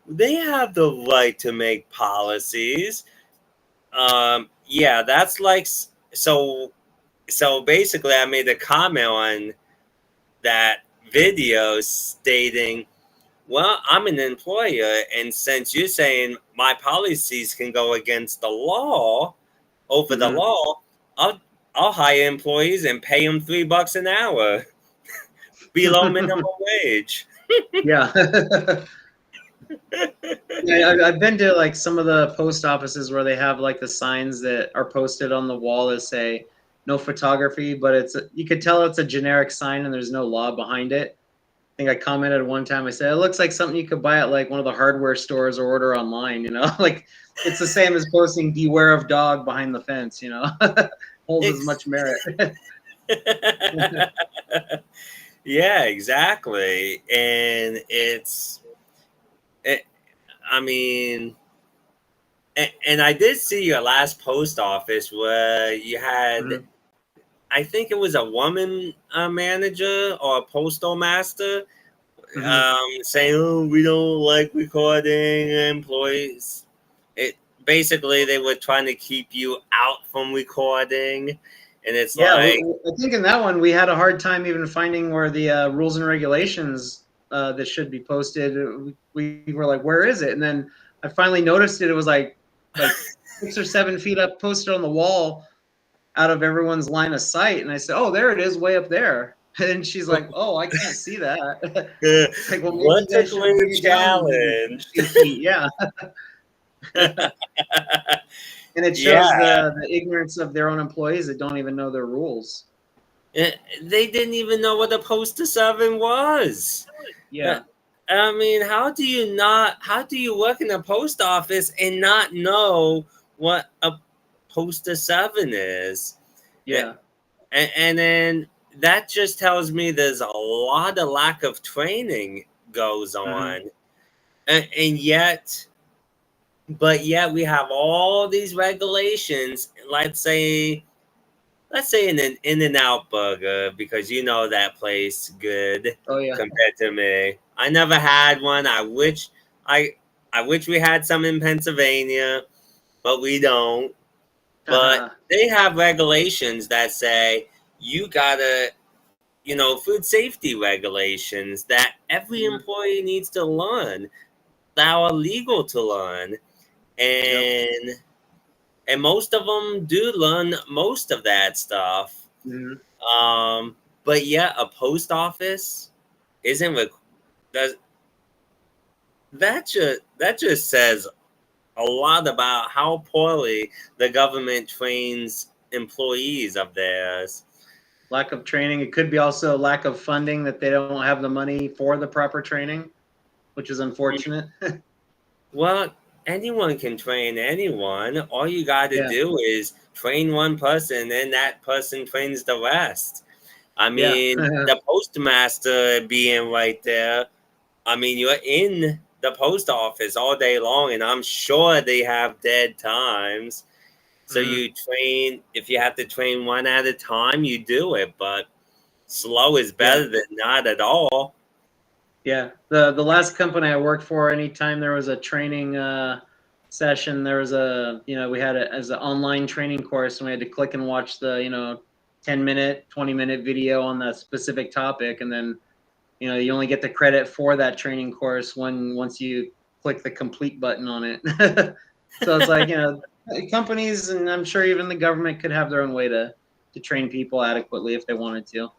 they have the right to make policies. Yeah, that's like so. So basically, I made a comment on that video stating, well, I'm an employer, and since you're saying my policies can go against the law, over the Mhm. law, I'll I'll hire employees and pay them $3 an hour below minimum wage. Yeah. Yeah, I've been to like some of the post offices where they have like the signs that are posted on the wall that say no photography, but you could tell it's a generic sign and there's no law behind it. I think I commented one time. I said it looks like something you could buy at like one of the hardware stores or order online. You know, like it's the same as posting "Beware of dog" behind the fence. You know, holds as Ex- much merit. yeah, exactly, and it, I mean, and I did see your last post office where you had, Mhm. I think it was a woman manager or a postal master, Mhm. saying, "Oh, we don't like recording employees." It basically they were trying to keep you out from recording, and it's Yeah, like, I think in that one we had a hard time even finding where the rules and regulations that should be posted. We were like, where is it? And then I finally noticed it. It was like 6 or 7 feet up, posted on the wall, out of everyone's line of sight. And I said, oh, there it is, way up there. And she's like, oh, I can't see that. It's like, well, maybe you guys should vertically bring it down maybe challenged. 2 feet. Yeah. And it Yeah, shows the ignorance of their own employees that don't even know their rules. they didn't even know what a poster seven was. Uh, Yeah. I mean, how do you work in a post office and not know what a poster seven is? Yeah, Yeah. and then that just tells me there's a lot of lack of training goes Hmm. on, and yet, but yet we have all these regulations. Let's say an In-N-Out burger, because you know that place good Oh yeah. compared to me. I never had one. I I wish we had some in Pennsylvania, but we don't. But Uh-huh. they have regulations that say you gotta, food safety regulations that every Mhm. employee needs to learn, that are legal to learn, Yep. and most of them do learn most of that stuff. Mhm. Um, but yeah, a post office isn't does that just says a lot about how poorly the government trains employees of theirs. Lack of training. It could be also lack of funding, that they don't have the money for the proper training, which is unfortunate. Well, anyone can train anyone. All you got to Yeah. do is train one person, and that person trains the rest. I Yeah. mean, the postmaster being right there, I mean, you're in the post office all day long, and I'm sure they have dead times. So Mhm. you train, if you have to train one at a time, you do it, but slow is Yeah. better than not at all. Yeah. The last company I worked for, anytime there was a training session, there was we had it as an online training course, and we had to click and watch the 10-minute, 20-minute video on the specific topic, and then you only get the credit for that training course once you click the complete button on it. So it's like, companies, and I'm sure even the government could have their own way to train people adequately if they wanted to.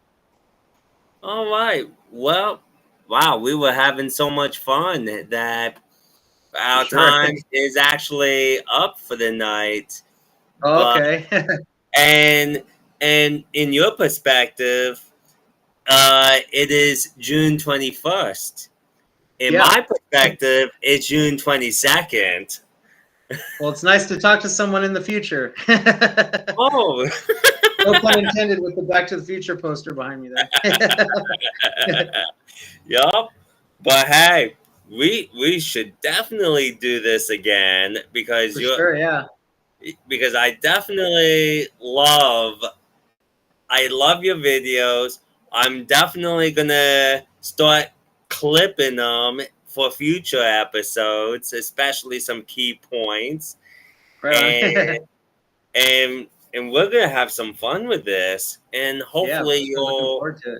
All right. Well, wow, we were having so much fun that For our sure. time is actually up for the night. Oh, But okay. and in your perspective, it is June 21st. In Yeah. my perspective, it's June 22nd. Well, it's nice to talk to someone in the future. Oh, No pun intended with the Back to the Future poster behind me there. Yup. But hey, we should definitely do this again For sure, yeah. because I love your videos. I'm definitely gonna start clipping them for future episodes, especially some key points. Right And on. and we're gonna have some fun with this. Yeah, for sure. Looking forward to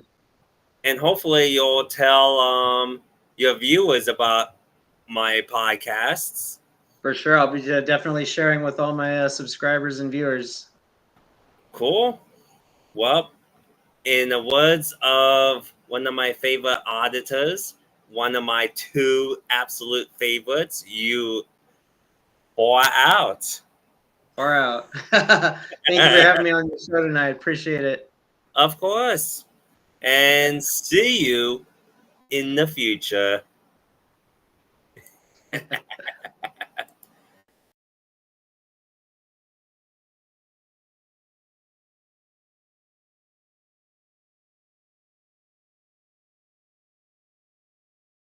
it. Hopefully you'll tell your viewers about my podcasts. For sure. I'll be definitely sharing with all my subscribers and viewers. Cool. Well, in the words of one of my favorite auditors, one of my two absolute favorites, you are out. Far out. Thank you for having me on your show tonight. Appreciate it. Of course. And see you in the future.